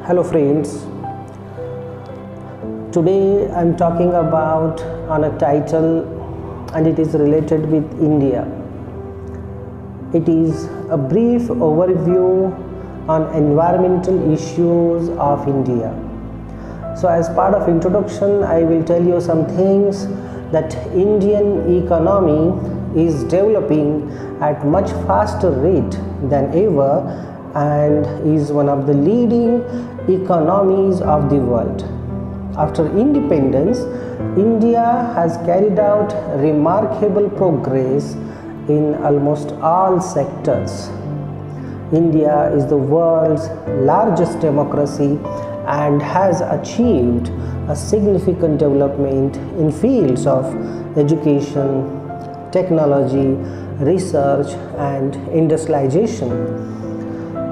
Hello friends, today I am talking about on a title and it is related with India. It is a brief overview on environmental issues of India. So as part of introduction, I will tell you some things that Indian economy is developing at much faster rate than ever and is one of the leading economies of the world. After independence, India has carried out remarkable progress in almost all sectors. India is the world's largest democracy and has achieved a significant development in fields of education, technology, research and industrialization.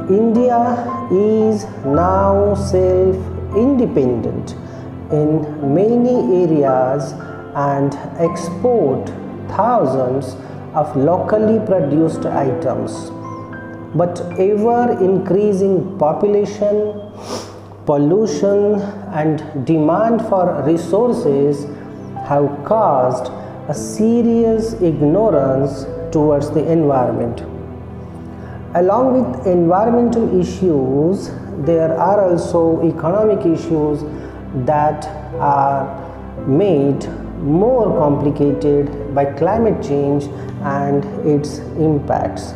India is now self-independent in many areas and export thousands of locally produced items. But ever increasing population, pollution and demand for resources have caused a serious ignorance towards the environment. Along with environmental issues, there are also economic issues that are made more complicated by climate change and its impacts.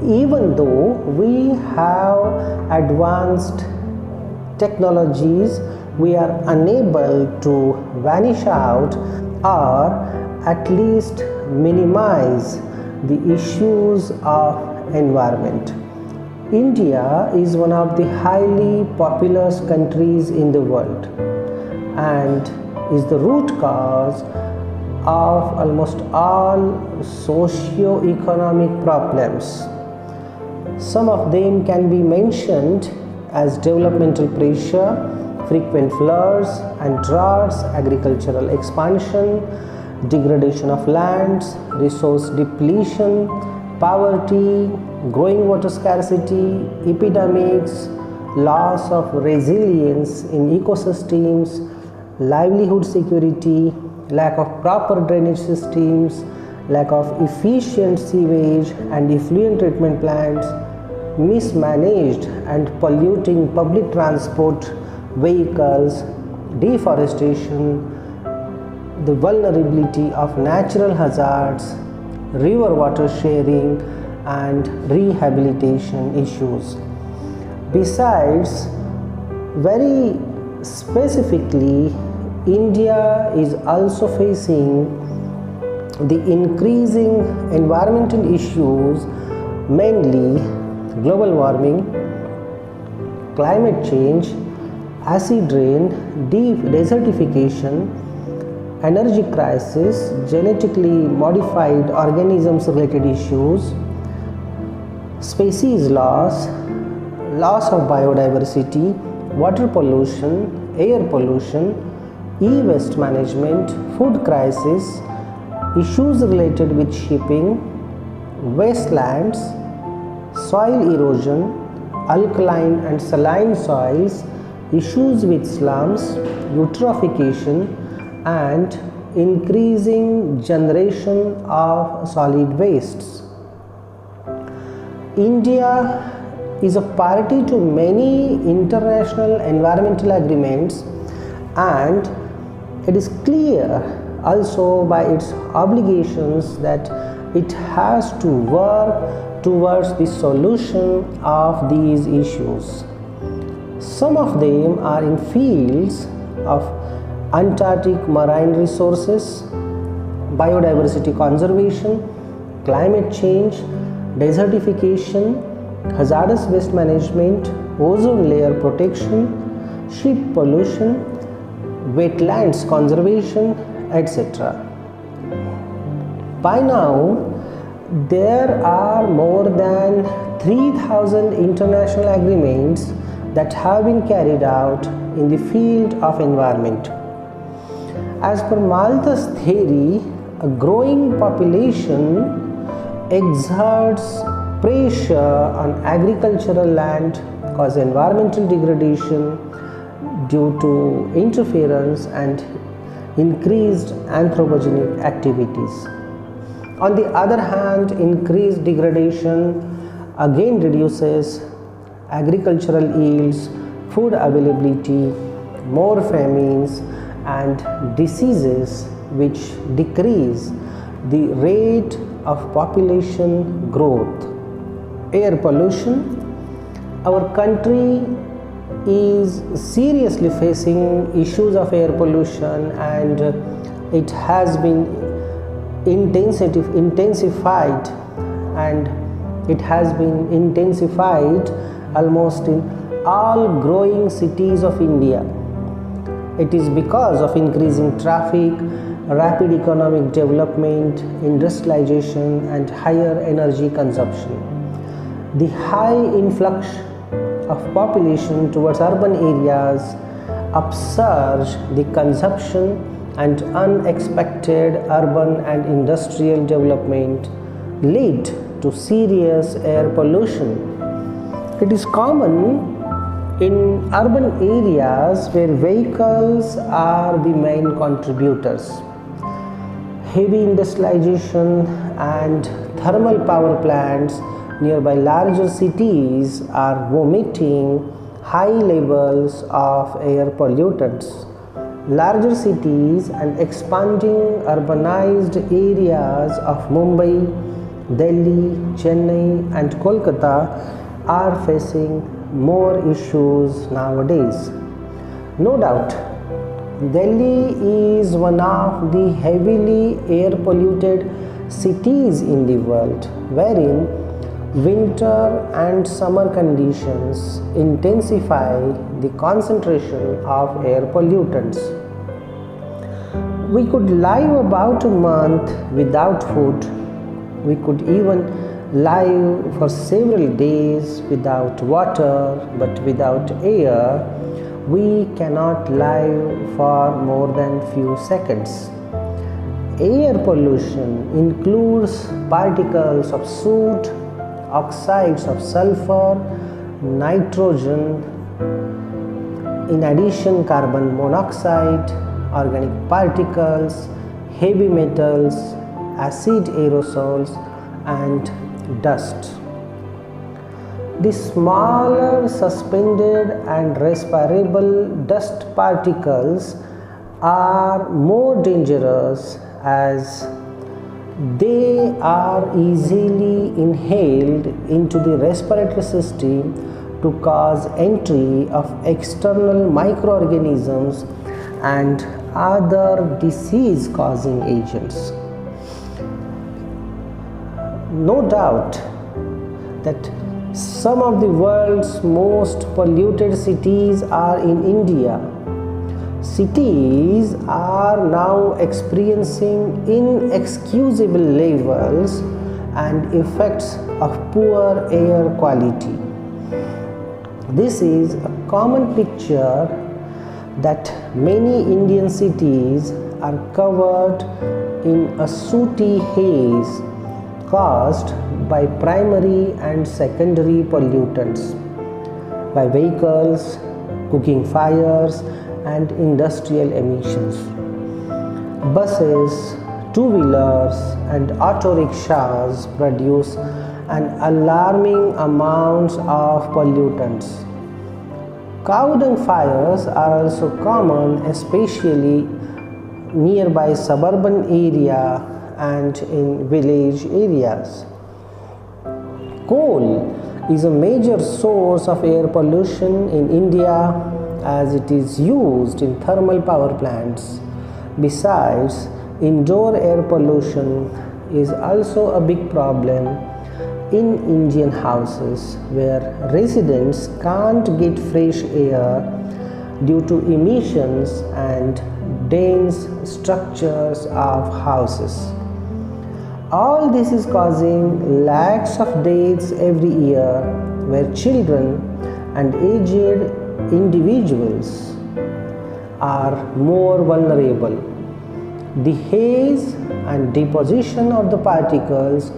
Even though we have advanced technologies, we are unable to vanish out or at least minimize the issues of environment. India is one of the highly populous countries in the world and is the root cause of almost all socio-economic problems. Some of them can be mentioned as developmental pressure, frequent floods and droughts, agricultural expansion, degradation of lands, resource depletion, poverty, growing water scarcity, epidemics, loss of resilience in ecosystems, livelihood security, lack of proper drainage systems, lack of efficient sewage and effluent treatment plants, mismanaged and polluting public transport vehicles, deforestation, the vulnerability of natural hazards, river water sharing and rehabilitation issues. Besides, very specifically, India is also facing the increasing environmental issues, mainly global warming, climate change, acid rain, desertification, energy crisis, genetically modified organisms related issues, species loss, loss of biodiversity, water pollution, air pollution, e-waste management, food crisis, issues related with shipping, wastelands, soil erosion, alkaline and saline soils, issues with slums, eutrophication and increasing generation of solid wastes. India is a party to many international environmental agreements and it is clear also by its obligations that it has to work towards the solution of these issues. Some of them are in fields of Antarctic marine resources, biodiversity conservation, climate change, desertification, hazardous waste management, ozone layer protection, ship pollution, wetlands conservation, etc. By now, there are more than 3,000 international agreements that have been carried out in the field of environment. As per Malthus theory, a growing population exerts pressure on agricultural land, cause environmental degradation due to interference and increased anthropogenic activities. On the other hand, increased degradation again reduces agricultural yields, food availability, more famines and diseases, which decrease the rate of population growth. Air pollution. Our country is seriously facing issues of air pollution, and it has been intensified almost in all growing cities of India. It is because of increasing traffic, rapid economic development, industrialization and higher energy consumption. The high influx of population towards urban areas upsurge the consumption, and unexpected urban and industrial development lead to serious air pollution. It is common in urban areas where vehicles are the main contributors. Heavy industrialization and thermal power plants nearby larger cities are vomiting high levels of air pollutants. Larger cities and expanding urbanized areas of Mumbai, Delhi, Chennai and Kolkata are facing more issues nowadays. No doubt, Delhi is one of the heavily air polluted cities in the world, wherein winter and summer conditions intensify the concentration of air pollutants. We could live about a month without food. We could even live for several days without water, but without air, we cannot live for more than few seconds. Air pollution includes particles of soot, oxides of sulfur, nitrogen, in addition carbon monoxide, organic particles, heavy metals, acid aerosols and dust. The smaller suspended and respirable dust particles are more dangerous as they are easily inhaled into the respiratory system to cause entry of external microorganisms and other disease causing agents. No doubt that some of the world's most polluted cities are in India. Cities are now experiencing inexcusable levels and effects of poor air quality. This is a common picture that many Indian cities are covered in a sooty haze caused by primary and secondary pollutants, by vehicles, cooking fires and industrial emissions. Buses, two-wheelers and auto rickshaws produce an alarming amount of pollutants. Cow dung fires are also common, especially nearby suburban area and in village areas. Coal is a major source of air pollution in India as it is used in thermal power plants. Besides, indoor air pollution is also a big problem in Indian houses where residents can't get fresh air due to emissions and dense structures of houses. All this is causing lakhs of deaths every year, where children and aged individuals are more vulnerable. The haze and deposition of the particles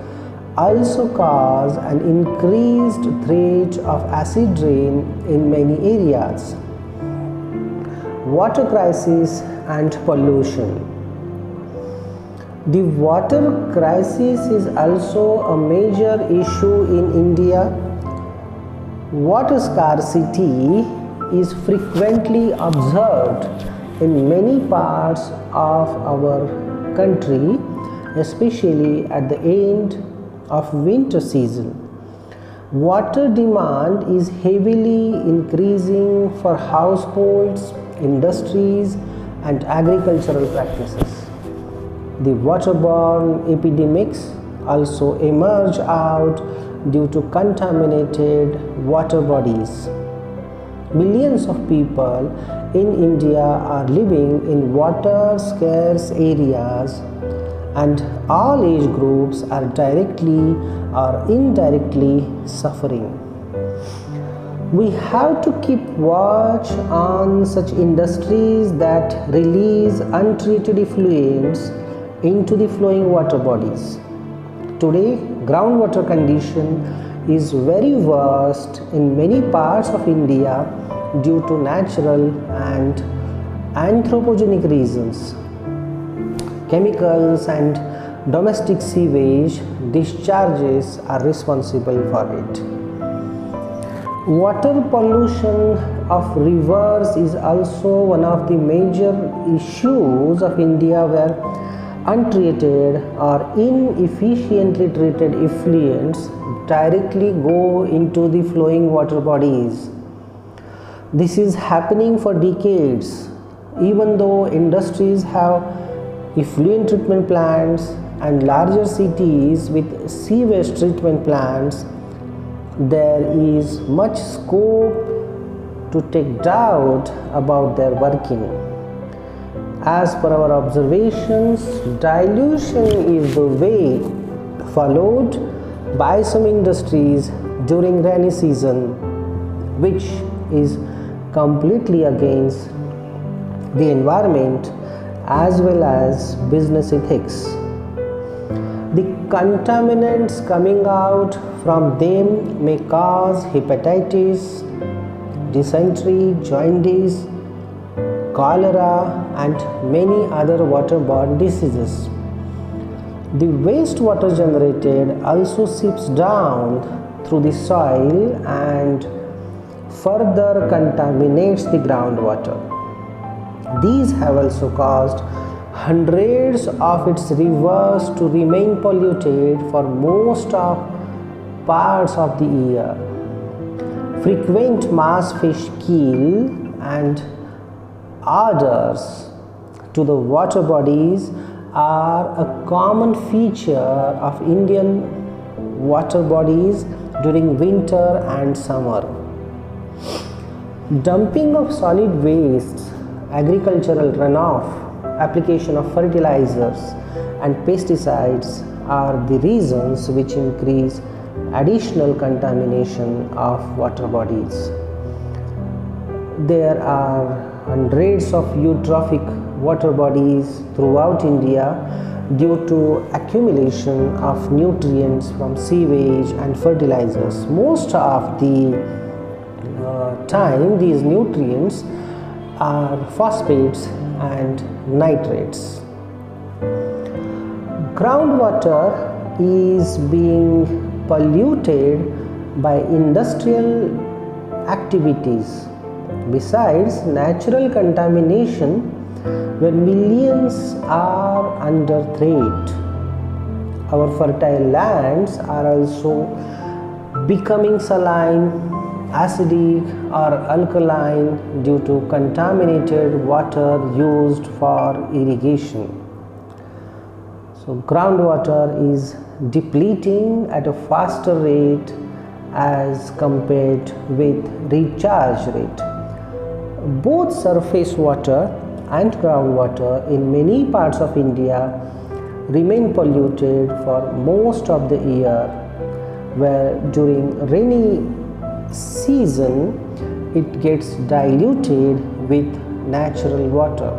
also cause an increased threat of acid rain in many areas. Water crisis and pollution. The water crisis is also a major issue in India. Water scarcity is frequently observed in many parts of our country, especially at the end of winter season. Water demand is heavily increasing for households, industries, and agricultural practices. The waterborne epidemics also emerge out due to contaminated water bodies. Millions of people in India are living in water scarce areas, and all age groups are directly or indirectly suffering. We have to keep watch on such industries that release untreated effluents into the flowing water bodies. Today, groundwater condition is very worst in many parts of India due to natural and anthropogenic reasons. Chemicals and domestic sewage discharges are responsible for it. Water pollution of rivers is also one of the major issues of India, where untreated or inefficiently treated effluents directly go into the flowing water bodies. This is happening for decades. Even though industries have effluent treatment plants and larger cities with sewage treatment plants, there is much scope to take doubt about their working. As per our observations, dilution is the way followed by some industries during rainy season, which is completely against the environment as well as business ethics. The contaminants coming out from them may cause hepatitis, dysentery, jaundice, cholera, and many other waterborne diseases. The wastewater generated also seeps down through the soil and further contaminates the groundwater. These have also caused hundreds of its rivers to remain polluted for most of parts of the year. Frequent mass fish kill and odors to the water bodies are a common feature of Indian water bodies during winter and summer. Dumping of solid wastes, agricultural runoff, application of fertilizers and pesticides are the reasons which increase additional contamination of water bodies. There are hundreds of eutrophic water bodies throughout India due to accumulation of nutrients from sewage and fertilizers. Most of the time these nutrients are phosphates and nitrates. Groundwater is being polluted by industrial activities. Besides natural contamination, where millions are under threat, our fertile lands are also becoming saline, acidic or alkaline due to contaminated water used for irrigation. So groundwater is depleting at a faster rate as compared with recharge rate. Both surface water and groundwater in many parts of India remain polluted for most of the year, where during rainy season it gets diluted with natural water.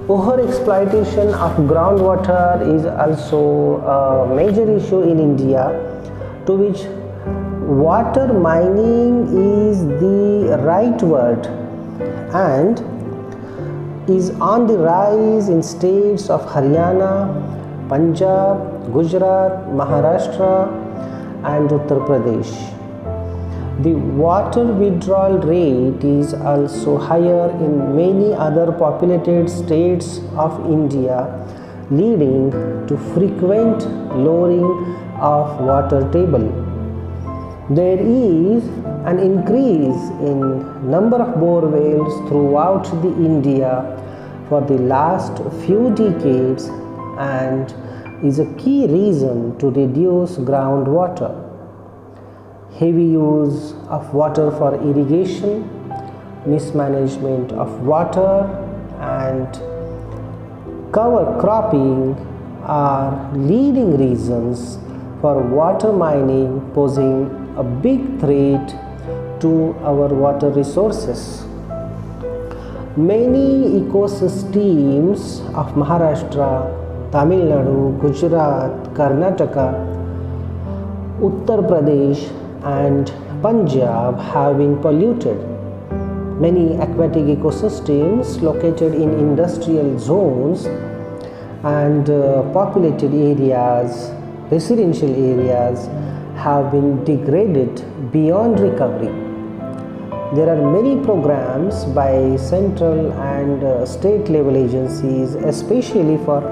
Overexploitation of groundwater is also a major issue in India, to which water mining is the right word and is on the rise in states of Haryana, Punjab, Gujarat, Maharashtra and Uttar Pradesh. The water withdrawal rate is also higher in many other populated states of India, leading to frequent lowering of water table. There is an increase in number of bore wells throughout the India for the last few decades and is a key reason to reduce groundwater. Heavy use of water for irrigation, mismanagement of water and cover cropping are leading reasons for water mining, posing a big threat to our water resources. Many ecosystems of Maharashtra, Tamil Nadu, Gujarat, Karnataka, Uttar Pradesh and Punjab have been polluted. Many aquatic ecosystems located in industrial zones and populated areas, residential areas have been degraded beyond recovery. There are many programs by central and state level agencies, especially for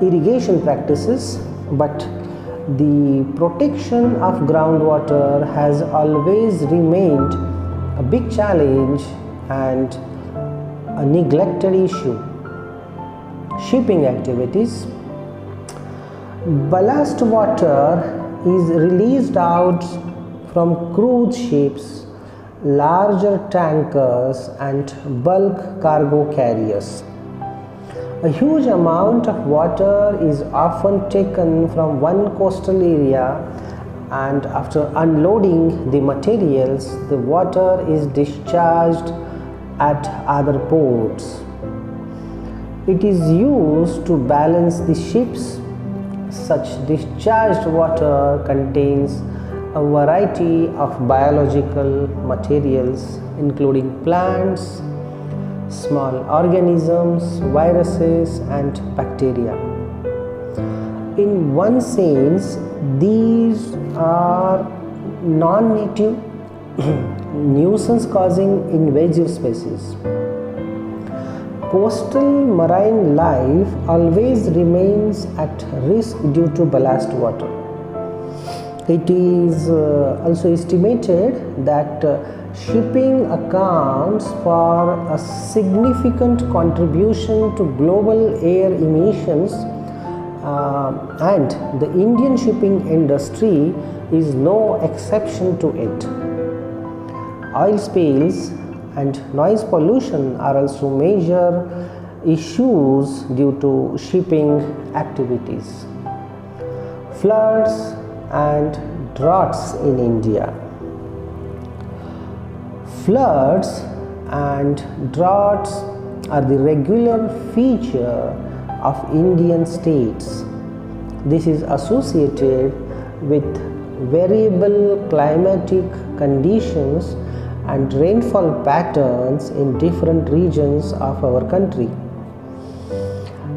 irrigation practices, but the protection of groundwater has always remained a big challenge and a neglected issue. Shipping activities. Ballast water is released out from cruise ships, larger tankers and bulk cargo carriers. A huge amount of water is often taken from one coastal area, and after unloading the materials, the water is discharged at other ports. It is used to balance the ships. Such discharged water contains a variety of biological materials, including plants, small organisms, viruses and bacteria. In one sense, these are non-native nuisance-causing invasive species. Coastal marine life always remains at risk due to ballast water. It is also estimated that shipping accounts for a significant contribution to global air emissions, and the Indian shipping industry is no exception to it. Oil spills and noise pollution are also major issues due to shipping activities. Floods and droughts in India. Floods and droughts are the regular feature of Indian states. This is associated with variable climatic conditions and rainfall patterns in different regions of our country.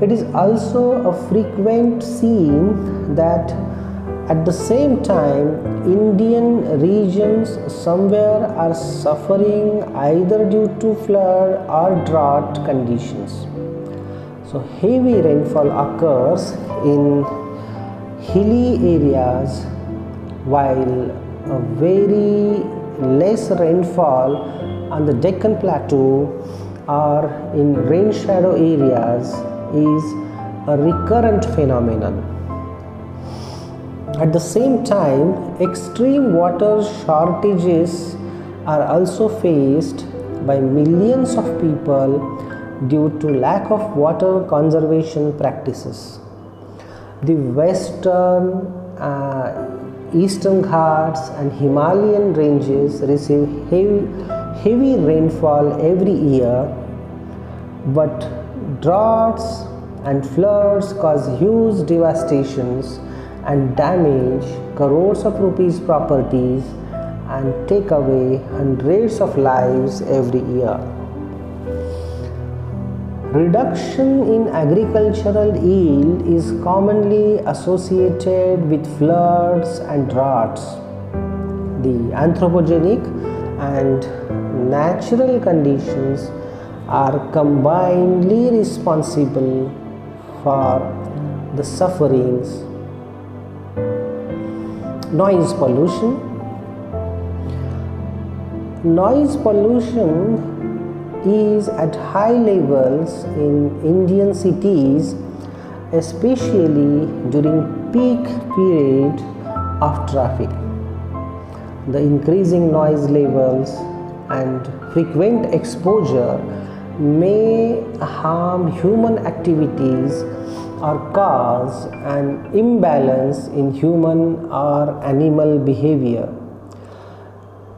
It is also a frequent scene that at the same time Indian regions somewhere are suffering either due to flood or drought conditions. So heavy rainfall occurs in hilly areas while a very less rainfall on the Deccan Plateau or in rain shadow areas is a recurrent phenomenon. At the same time, extreme water shortages are also faced by millions of people due to lack of water conservation practices. The western, eastern Ghats and Himalayan ranges receive heavy rainfall every year, but Droughts and floods cause huge devastations and damage crores of rupees properties and take away hundreds of lives every year. Reduction in agricultural yield is commonly associated with floods and droughts. The anthropogenic and natural conditions are combinedly responsible for the sufferings. Noise pollution. Noise pollution is at high levels in Indian cities, especially during peak period of traffic. The increasing noise levels and frequent exposure may harm human activities or cause an imbalance in human or animal behavior.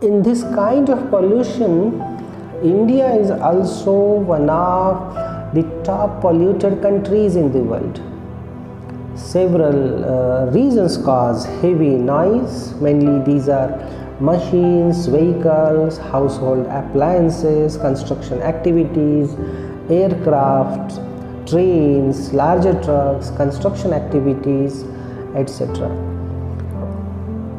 In this kind of pollution, India is also one of the top polluted countries in the world. Several reasons cause heavy noise. Mainly these are machines, vehicles, household appliances, construction activities, aircraft, trains, larger trucks, construction activities, etc.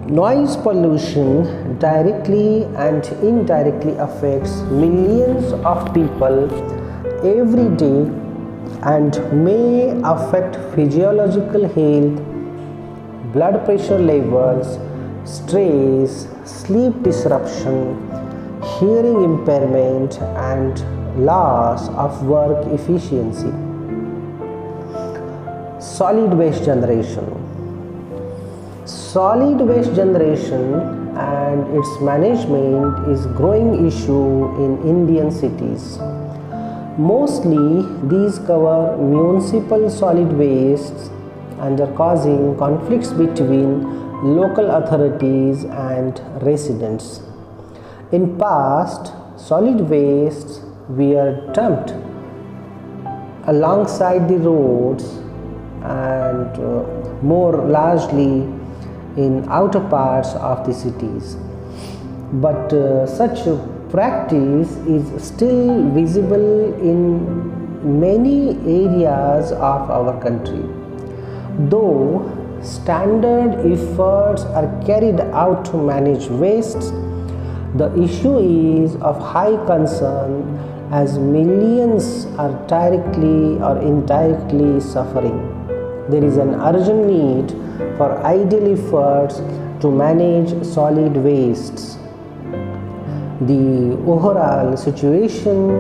Noise pollution directly and indirectly affects millions of people every day and may affect physiological health, blood pressure levels, stress, sleep disruption, hearing impairment, and loss of work efficiency. Solid waste generation. Solid waste generation and its management is a growing issue in Indian cities. Mostly these cover municipal solid wastes and are causing conflicts between local authorities and residents. In past, solid wastes were dumped alongside the roads and more largely in outer parts of the cities. But such practice is still visible in many areas of our country. Though standard efforts are carried out to manage wastes, the issue is of high concern as millions are directly or indirectly suffering. There is an urgent need for ideal efforts to manage solid wastes. The overall situation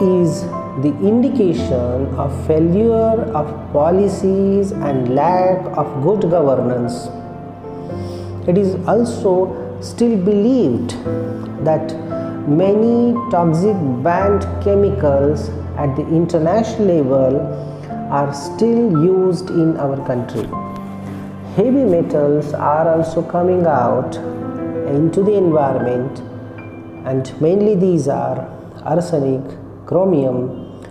is the indication of failure of policies and lack of good governance. It is also still believed that many toxic banned chemicals at the international level are still used in our country. Heavy metals are also coming out into the environment, and mainly these are arsenic, chromium,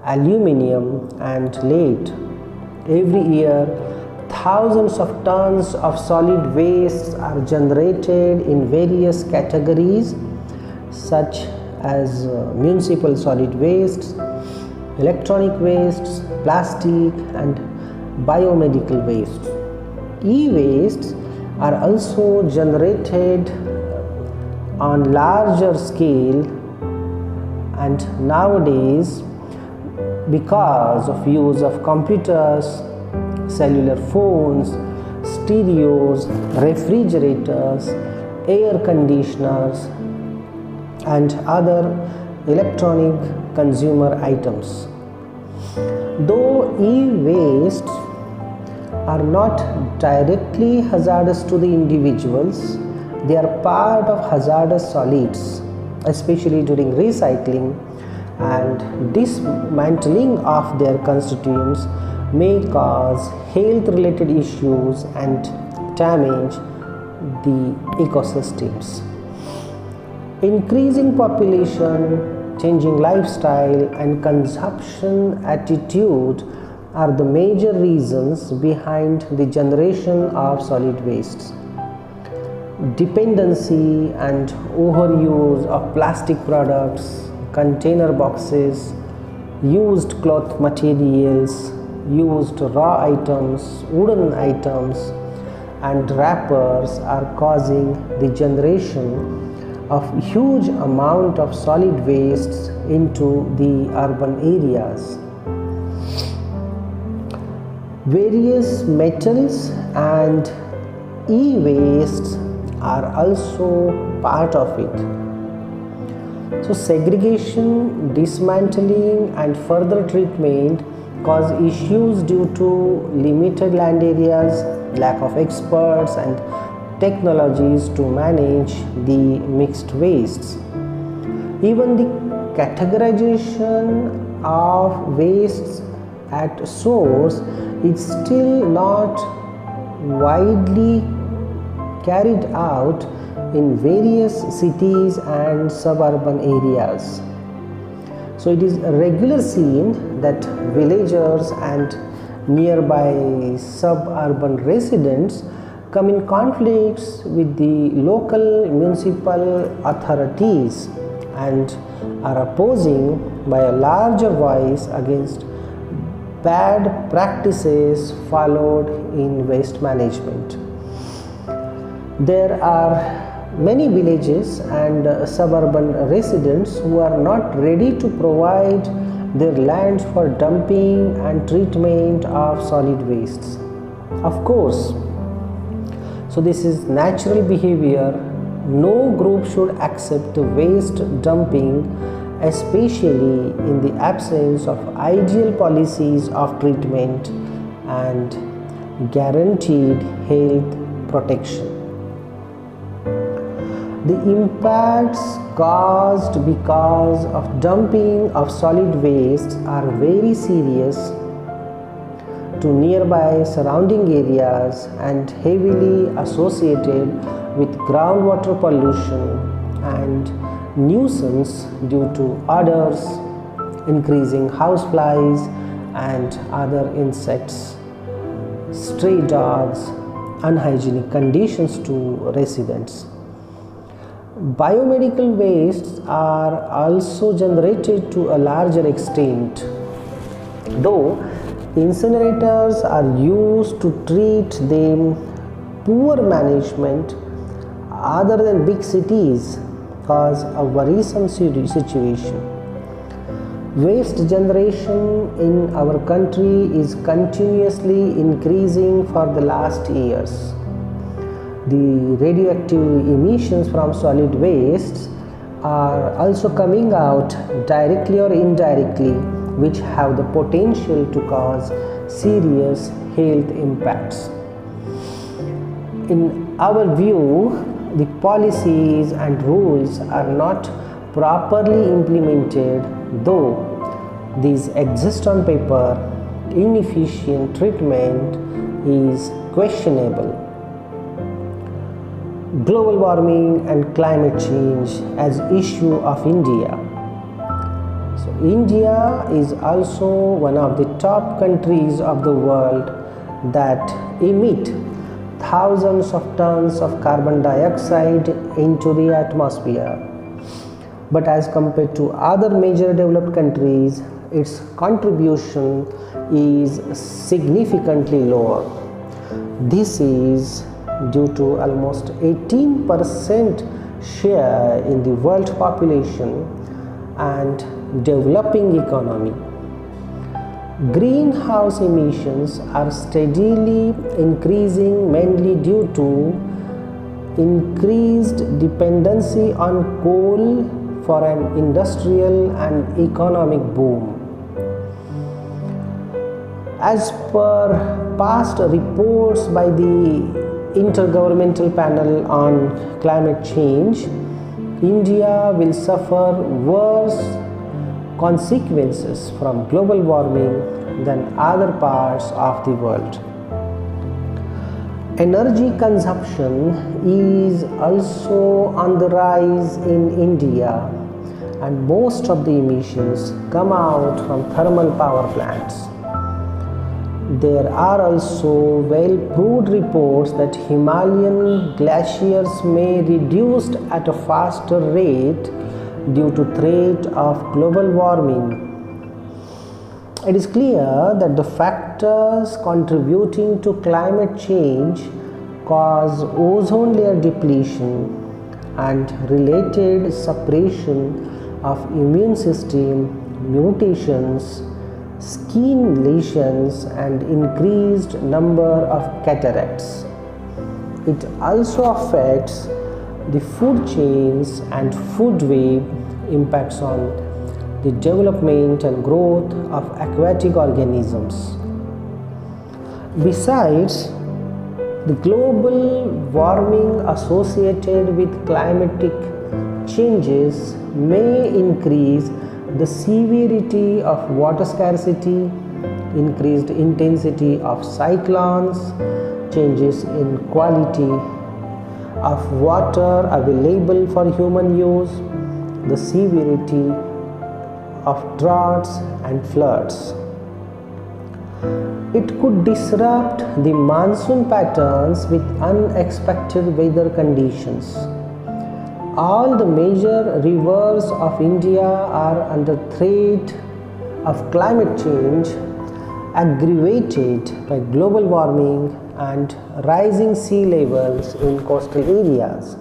aluminium, and lead. Every year, thousands of tons of solid wastes are generated in various categories such as municipal solid wastes, electronic wastes, plastic, and biomedical wastes. E-wastes are also generated on larger scale, and nowadays, because of use of computers, cellular phones, stereos, refrigerators, air conditioners, and other electronic consumer items. Though e-wastes are not directly hazardous to the individuals, they are part of hazardous solids, especially during recycling, and dismantling of their constituents may cause health related issues and damage the ecosystems. Increasing population changing lifestyle, and consumption attitude are the major reasons behind the generation of solid wastes. Dependency and overuse of plastic products, container boxes, used cloth materials, used raw items, wooden items, and wrappers are causing the generation of huge amount of solid wastes into the urban areas. Various metals and e-wastes are also part of it. So segregation, dismantling, and further treatment cause issues due to limited land areas, lack of experts and technologies to manage the mixed wastes. Even the categorization of wastes at source is still not widely carried out in various cities and suburban areas. So it is a regular scene that villagers and nearby suburban residents come in conflicts with the local municipal authorities and are opposing by a larger voice against bad practices followed in waste management. There are many villages and suburban residents who are not ready to provide their land for dumping and treatment of solid wastes. Of course, so this is natural behavior. No group should accept waste dumping, especially in the absence of ideal policies of treatment and guaranteed health protection. The impacts caused because of dumping of solid wastes are very serious to nearby surrounding areas and heavily associated with groundwater pollution and nuisance due to odors, increasing houseflies and other insects, stray dogs, unhygienic conditions to residents. Biomedical wastes are also generated to a larger extent. Though incinerators are used to treat them, poor management other than big cities cause a worrisome situation. Waste generation in our country is continuously increasing for the last years. The radioactive emissions from solid wastes are also coming out directly or indirectly, which have the potential to cause serious health impacts. In our view, the policies and rules are not properly implemented, though these exist on paper. Inefficient treatment is questionable. Global warming and climate change as issue of India. So India is also one of the top countries of the world that emit thousands of tons of carbon dioxide into the atmosphere. But as compared to other major developed countries, its contribution is significantly lower. This is due to almost 18% share in the world population and developing economy. Greenhouse emissions are steadily increasing mainly due to increased dependency on coal for an industrial and economic boom. As per past reports by the Intergovernmental Panel on Climate Change, India will suffer worse consequences from global warming than other parts of the world. Energy consumption is also on the rise in India and most of the emissions come out from thermal power plants. There are also well-proved reports that Himalayan glaciers may reduce at a faster rate due to threat of global warming. It is clear that the factors contributing to climate change cause ozone layer depletion and related suppression of immune system, mutations, skin lesions, and increased number of cataracts. It also affects the food chains and food web, impacts on the development and growth of aquatic organisms. Besides, the global warming associated with climatic changes may increase the severity of water scarcity, increased intensity of cyclones, changes in quality of water available for human use, the severity of droughts and floods. It could disrupt the monsoon patterns with unexpected weather conditions. All the major rivers of India are under threat of climate change aggravated by global warming and rising sea levels in coastal areas.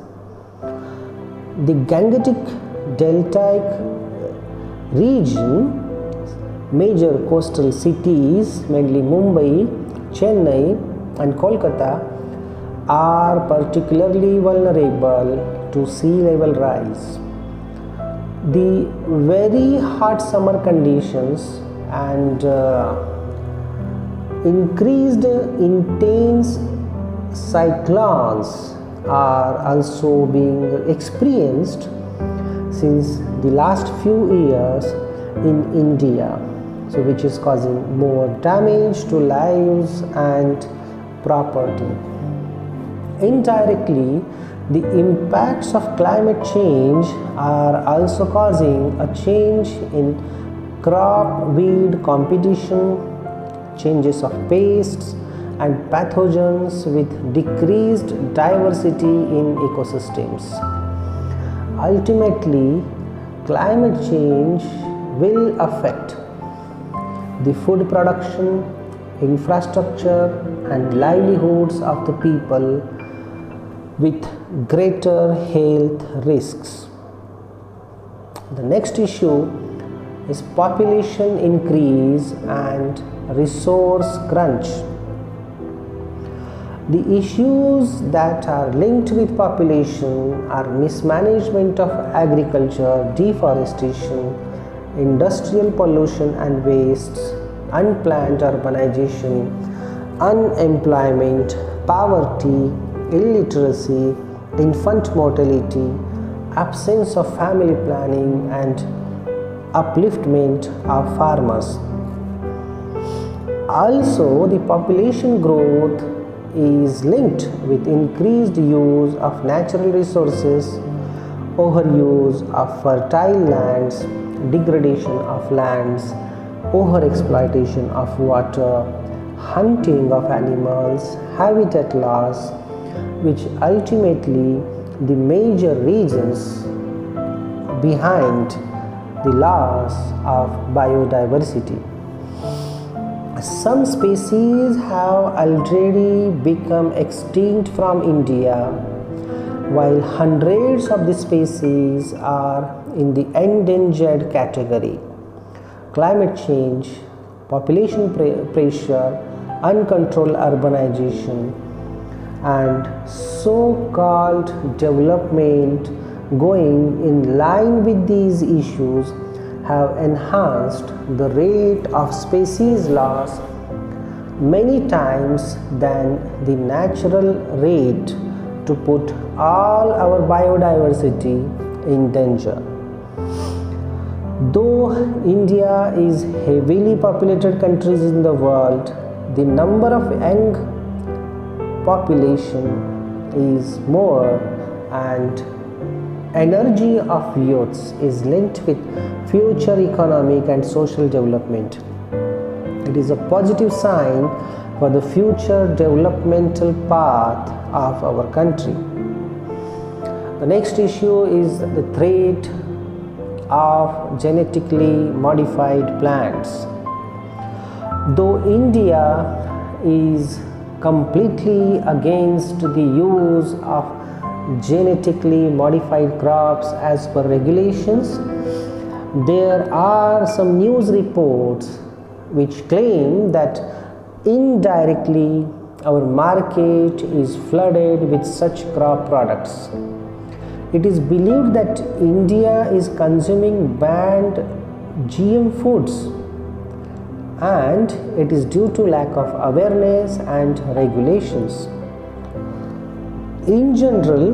The Gangetic deltaic region, major coastal cities, mainly Mumbai, Chennai, and Kolkata, are particularly vulnerable to sea level rise. The very hot summer conditions and increased intense cyclones are also being experienced since the last few years in India, so which is causing more damage to lives and property. Indirectly, the impacts of climate change are also causing a change in crop weed competition, changes of pests and pathogens with decreased diversity in ecosystems. Ultimately, climate change will affect the food production, infrastructure, and livelihoods of the people with greater health risks. The next issue is population increase and resource crunch. The issues that are linked with population are mismanagement of agriculture, deforestation, industrial pollution and wastes, unplanned urbanization, unemployment, poverty, illiteracy, infant mortality, absence of family planning, and upliftment of farmers. Also, the population growth is linked with increased use of natural resources, overuse of fertile lands, degradation of lands, overexploitation of water, hunting of animals, habitat loss, which ultimately the major reasons behind the loss of biodiversity. Some species have already become extinct from India, while hundreds of the species are in the endangered category. Climate change, population pressure, uncontrolled urbanization, and so-called development going in line with these issues have enhanced the rate of species loss many times than the natural rate to put all our biodiversity in danger. Though India is heavily populated country in the world, the number of young population is more, and energy of youths is linked with future economic and social development. It is a positive sign for the future developmental path of our country. The next issue is the threat of genetically modified plants. Though India is completely against the use of genetically modified crops as per regulations, there are some news reports which claim that indirectly our market is flooded with such crop products. It is believed that India is consuming banned GM foods, and it is due to lack of awareness and regulations. In general,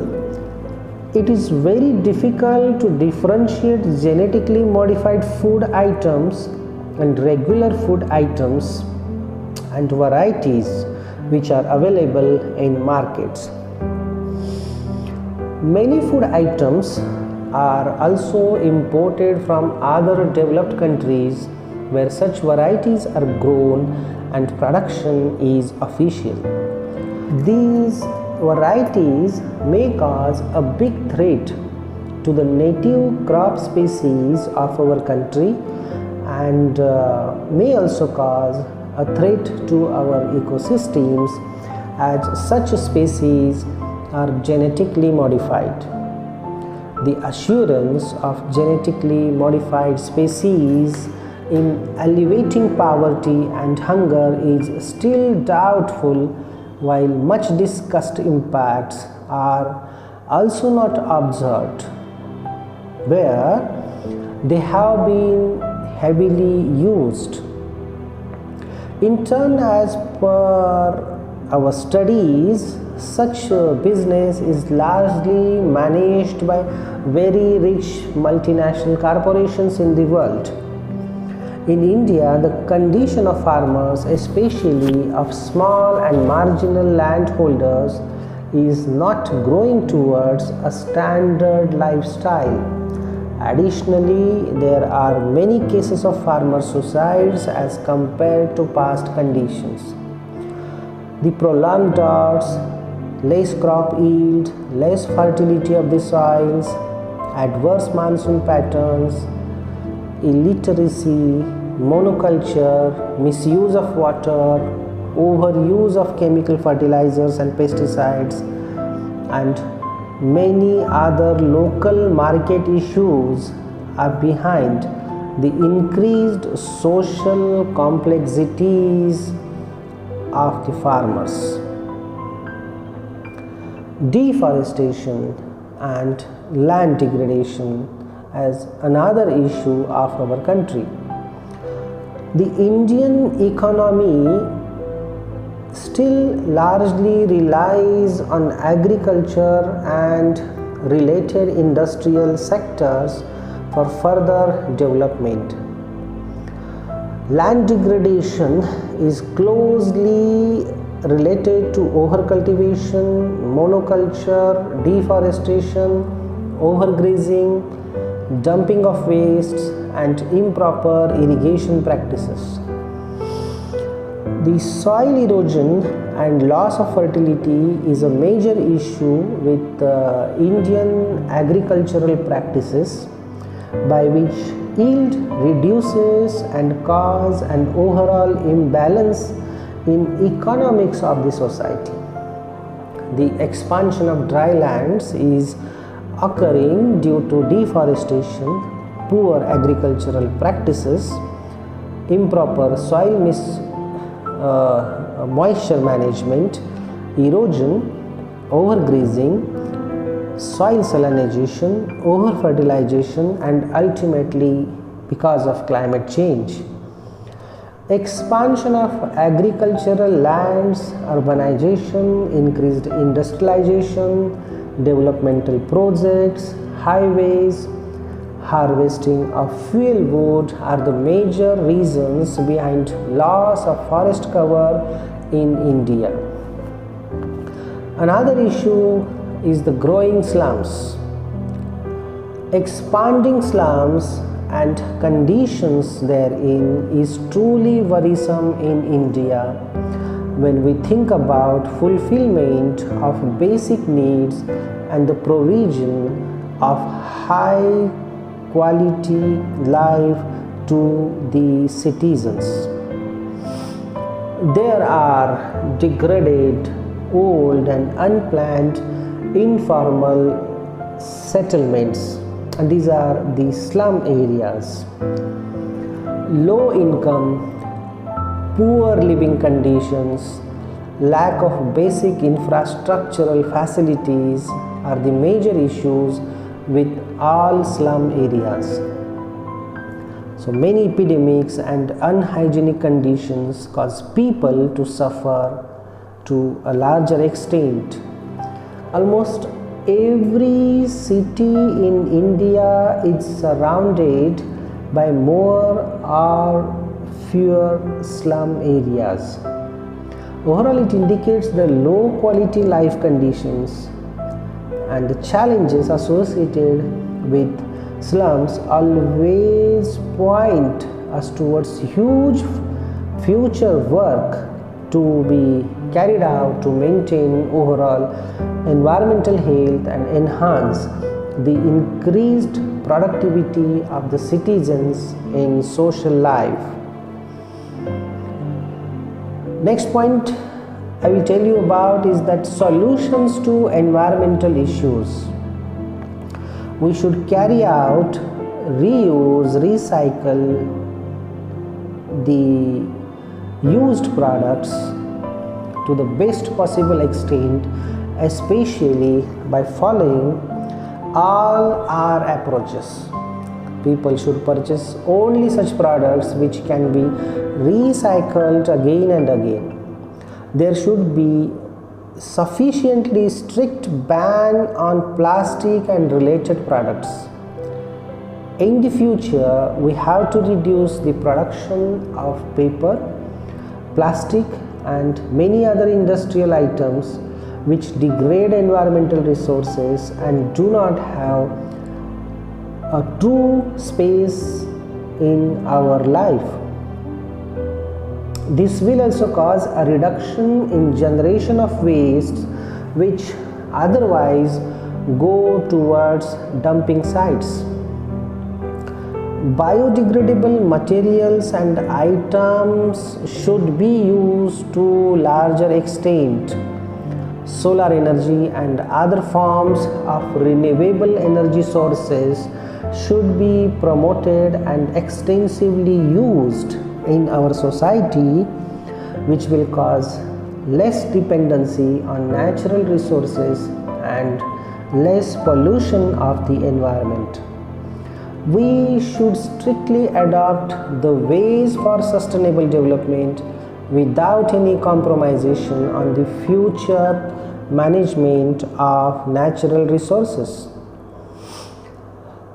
it is very difficult to differentiate genetically modified food items and regular food items and varieties which are available in markets. Many food items are also imported from other developed countries where such varieties are grown and production is official. These varieties may cause a big threat to the native crop species of our country and may also cause a threat to our ecosystems as such species are genetically modified. The assurance of genetically modified species in alleviating poverty and hunger is still doubtful, while much discussed impacts are also not observed where they have been heavily used. In turn, as per our studies, such business is largely managed by very rich multinational corporations in the world. In India, the condition of farmers, especially of small and marginal landholders, is not growing towards a standard lifestyle. Additionally, there are many cases of farmer suicides as compared to past conditions. The prolonged droughts, less crop yield, less fertility of the soils, adverse monsoon patterns, illiteracy, monoculture, misuse of water, overuse of chemical fertilizers and pesticides, and many other local market issues are behind the increased social complexities of the farmers. Deforestation and land degradation as another issue of our country. The Indian economy still largely relies on agriculture and related industrial sectors for further development. Land degradation is closely related to overcultivation, monoculture, deforestation, overgrazing, dumping of wastes, and improper irrigation practices. The soil erosion and loss of fertility is a major issue with Indian agricultural practices, by which yield reduces and cause an overall imbalance in economics of the society. The expansion of dry lands is occurring due to deforestation, poor agricultural practices, improper soil moisture management, erosion, overgrazing, soil salinization, over-fertilization, and ultimately because of climate change. Expansion of agricultural lands, urbanization, increased industrialization, developmental projects, highways, harvesting of fuel wood are the major reasons behind loss of forest cover in India. Another issue is the growing slums. Expanding slums and conditions therein is truly worrisome in India when we think about fulfillment of basic needs and the provision of high quality life to the citizens. There are degraded, old and unplanned informal settlements, and these are the slum areas. Low income, poor living conditions, lack of basic infrastructural facilities are the major issues with all slum areas. So many epidemics and unhygienic conditions cause people to suffer to a larger extent. Almost every city in India is surrounded by more or fewer slum areas. Overall, it indicates the low quality life conditions and the challenges associated with slums always point us towards huge future work to be carried out to maintain overall environmental health and enhance the increased productivity of the citizens in social life. Next point I will tell you about is that solutions to environmental issues. We should carry out, reuse, recycle the used products to the best possible extent, especially by following all our approaches. People should purchase only such products which can be recycled again and again. There should be sufficiently strict ban on plastic and related products. In the future, we have to reduce the production of paper, plastic and many other industrial items which degrade environmental resources and do not have a true space in our life. This will also cause a reduction in generation of waste which otherwise go towards dumping sites. Biodegradable materials and items should be used to larger extent. Solar energy and other forms of renewable energy sources should be promoted and extensively used in our society, which will cause less dependency on natural resources and less pollution of the environment. We should strictly adopt the ways for sustainable development without any compromisation on the future management of natural resources.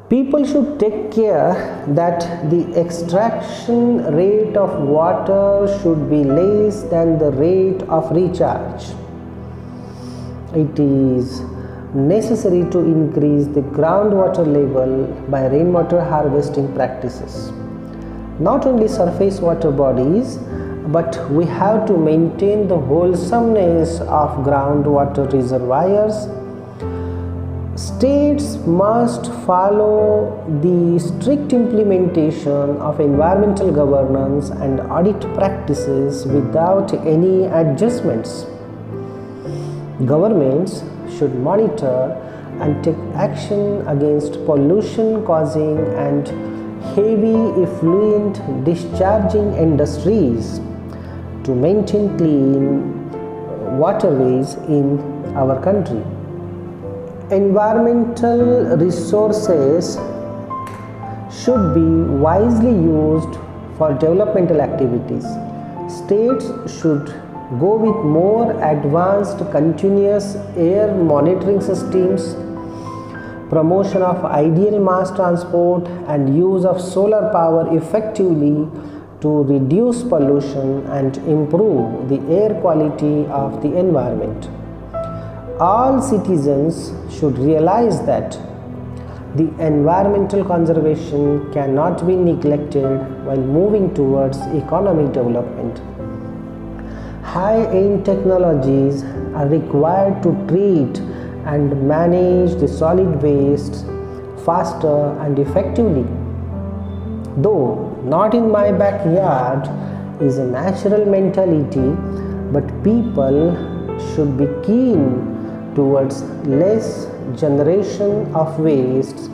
People should take care that the extraction rate of water should be less than the rate of recharge. It is necessary to increase the groundwater level by rainwater harvesting practices. Not only surface water bodies, but we have to maintain the wholesomeness of groundwater reservoirs. States must follow the strict implementation of environmental governance and audit practices without any adjustments. Governments should monitor and take action against pollution causing and heavy effluent discharging industries to maintain clean waterways in our country. Environmental resources should be wisely used for developmental activities. States should go with more advanced continuous air monitoring systems, promotion of ideal mass transport and use of solar power effectively to reduce pollution and improve the air quality of the environment. All citizens should realize that The environmental conservation cannot be neglected while moving towards economic development. High-end technologies are required to treat and manage the solid waste faster and effectively. Though not in my backyard is a natural mentality, but people should be keen towards less generation of wastes,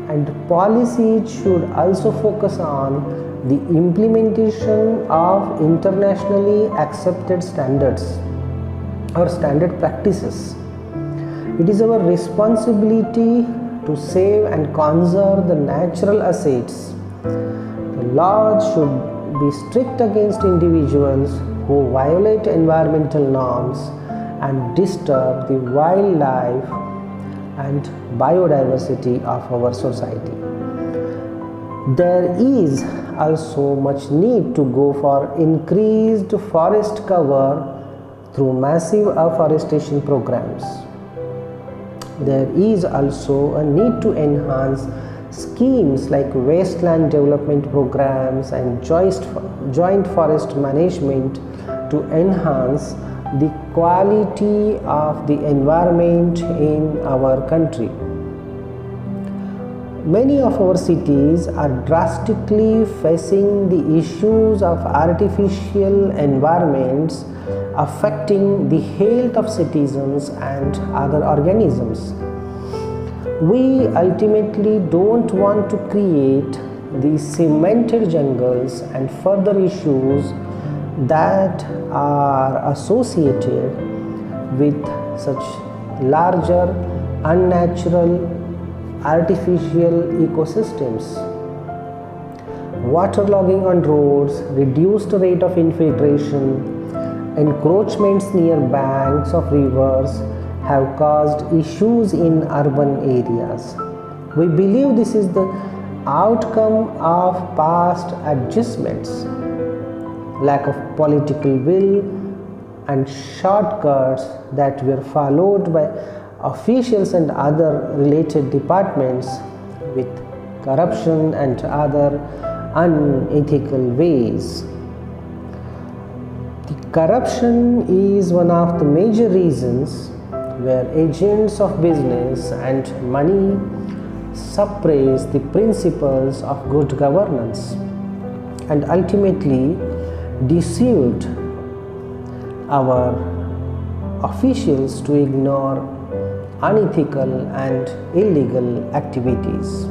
and policies should also focus on the implementation of internationally accepted standards or standard practices. It is our responsibility to save and conserve the natural assets. The laws should be strict against individuals who violate environmental norms and disturb the wildlife and biodiversity of our society. There is also much need to go for increased forest cover through massive afforestation programs. There is also a need to enhance schemes like wasteland development programs and joint forest management to enhance the quality of the environment in our country. Many of our cities are drastically facing the issues of artificial environments affecting the health of citizens and other organisms. We ultimately don't want to create these cemented jungles and further issues that are associated with such larger unnatural artificial ecosystems. Waterlogging on roads, reduced rate of infiltration, encroachments near banks of rivers have caused issues in urban areas. We believe this is the outcome of past adjustments, lack of political will, and shortcuts that were followed by officials and other related departments with corruption and other unethical ways. The corruption is one of the major reasons where agents of business and money suppress the principles of good governance and ultimately deceived our officials to ignore unethical and illegal activities.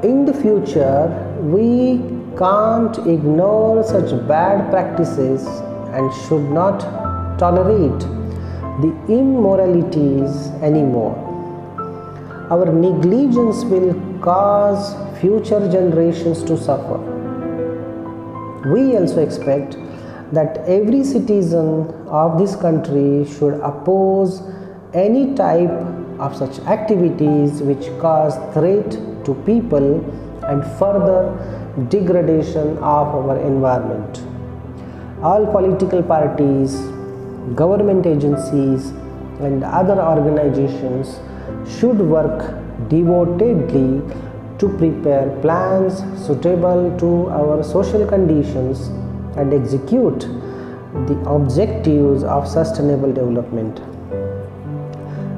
In the future, we can't ignore such bad practices and should not tolerate the immoralities anymore. Our negligence will cause future generations to suffer. We also expect that every citizen of this country should oppose any type of such activities which cause threat to people and further degradation of our environment. All political parties, government agencies, and other organizations should work devotedly to prepare plans suitable to our social conditions and execute the objectives of sustainable development.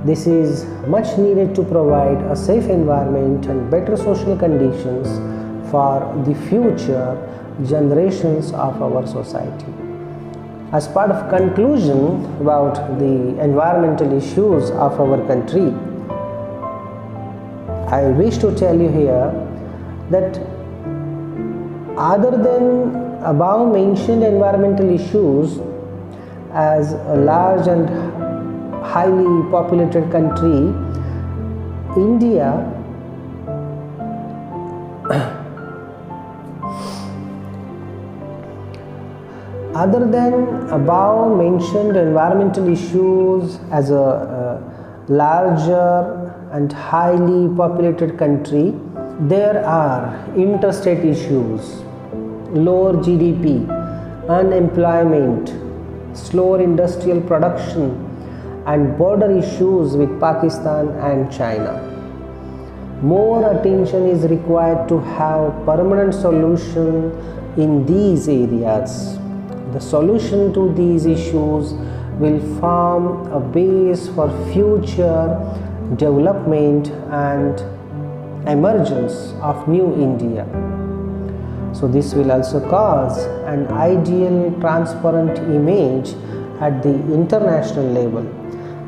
This is much needed to provide a safe environment and better social conditions for the future generations of our society. As part of conclusion about the environmental issues of our country, I wish to tell you here that other than above mentioned environmental issues, as a large and highly populated country, India Other than above mentioned environmental issues, as a larger and highly populated country, there are interstate issues, lower GDP, unemployment, slower industrial production, and border issues with Pakistan and China. More attention is required to have permanent solution in these areas. The solution to these issues will form a base for future development and emergence of new India. So this will also cause an ideal transparent image at the international level.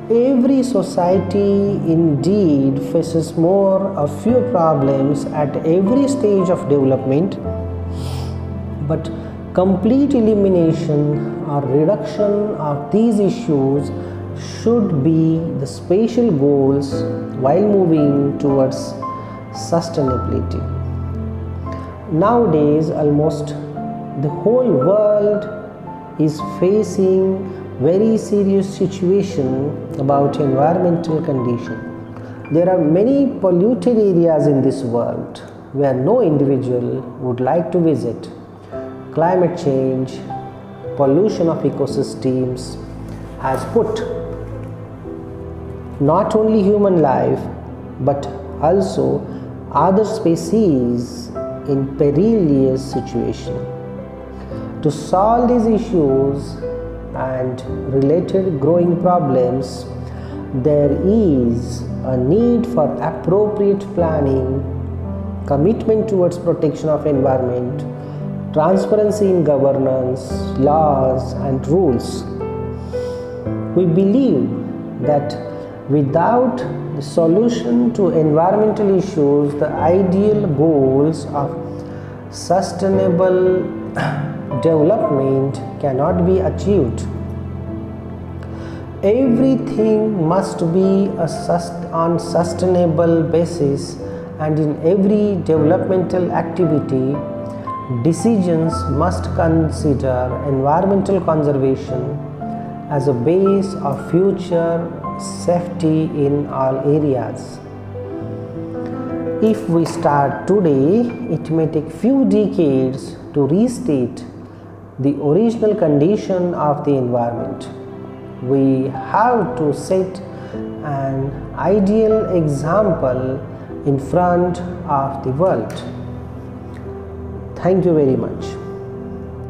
Every society indeed faces more or few problems at every stage of development, but complete elimination or reduction of these issues should be the special goals while moving towards sustainability. Nowadays, almost the whole world is facing very serious situation about environmental condition. There are many polluted areas in this world where no individual would like to visit. Climate change, pollution of ecosystems has put not only human life but also other species in perilous situation. To solve these issues and related growing problems, there is a need for appropriate planning, commitment towards protection of environment, transparency in governance, laws and rules. We believe that without the solution to environmental issues, the ideal goals of sustainable development cannot be achieved. Everything must be on sustainable basis, and in every developmental activity, decisions must consider environmental conservation as a base of future safety in all areas. If we start today, it may take few decades to restate the original condition of the environment. We have to set an ideal example in front of the world. Thank you very much.